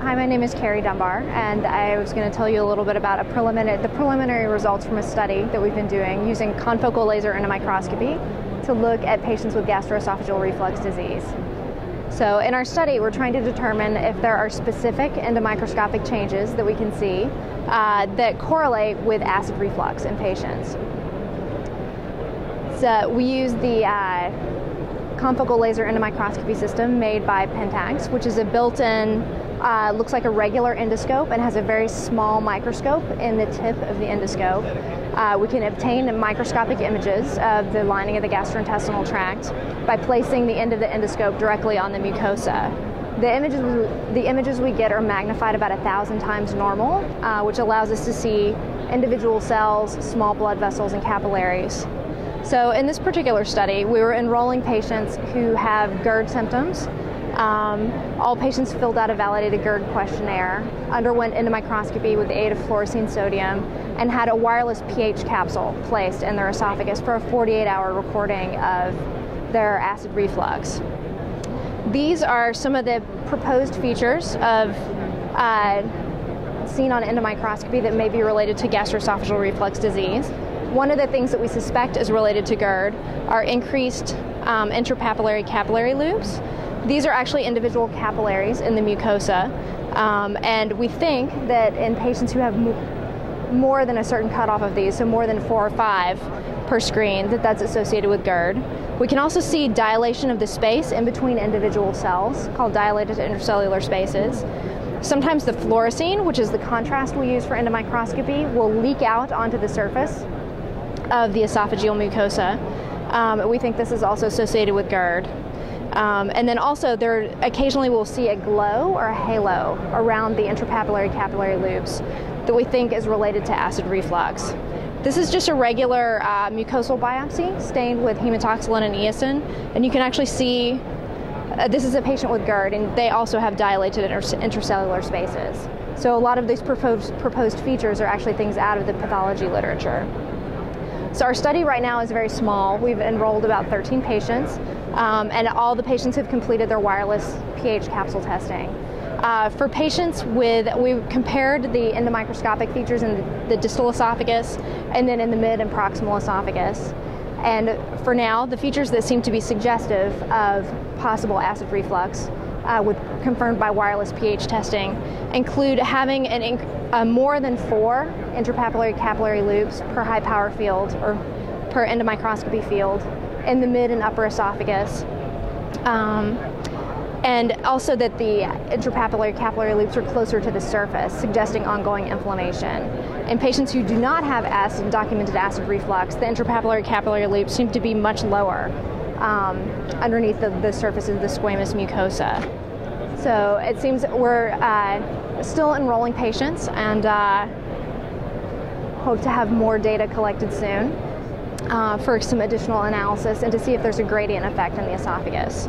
Hi, my name is Carrie Dunbar, and I was going to tell you a little bit about the preliminary results from a study that we've been doing using confocal laser endomicroscopy to look at patients with gastroesophageal reflux disease. So in our study, we're trying to determine if there are specific endomicroscopic changes that we can see that correlate with acid reflux in patients. So we use the confocal laser endomicroscopy system made by Pentax, which is a built-in, looks like a regular endoscope and has a very small microscope in the tip of the endoscope. We can obtain microscopic images of the lining of the gastrointestinal tract by placing the end of the endoscope directly on the mucosa. The images we get are magnified about 1,000 times normal, which allows us to see individual cells, small blood vessels, and capillaries. So in this particular study, we were enrolling patients who have GERD symptoms. All patients filled out a validated GERD questionnaire, underwent endomicroscopy with the aid of fluorescein sodium, and had a wireless pH capsule placed in their esophagus for a 48-hour recording of their acid reflux. These are some of the proposed features of seen on endomicroscopy that may be related to gastroesophageal reflux disease. One of the things that we suspect is related to GERD are increased intrapapillary capillary loops. These are actually individual capillaries in the mucosa, and we think that in patients who have more than a certain cutoff of these, so more than 4 or 5 per screen, that's associated with GERD. We can also see dilation of the space in between individual cells, called dilated intercellular spaces. Sometimes the fluorescein, which is the contrast we use for endomicroscopy, will leak out onto the surface of the esophageal mucosa. We think this is also associated with GERD. And then also occasionally we'll see a glow or a halo around the intrapapillary capillary loops that we think is related to acid reflux. This is just a regular mucosal biopsy stained with hematoxylin and eosin, and you can actually see this is a patient with GERD, and they also have dilated intracellular spaces. So a lot of these proposed features are actually things out of the pathology literature. So our study right now is very small. We've enrolled about 13 patients, and all the patients have completed their wireless pH capsule testing. For patients we compared the endomicroscopic features in the distal esophagus and then in the mid and proximal esophagus. And for now, the features that seem to be suggestive of possible acid reflux, confirmed by wireless pH testing, include having more than 4 intrapapillary capillary loops per high power field or per endomicroscopy field in the mid and upper esophagus. And also that the intrapapillary capillary loops are closer to the surface, suggesting ongoing inflammation. In patients who do not have documented acid reflux, the intrapapillary capillary loops seem to be much lower underneath the surface of the squamous mucosa. So it seems we're still enrolling patients and hope to have more data collected soon for some additional analysis and to see if there's a gradient effect in the esophagus.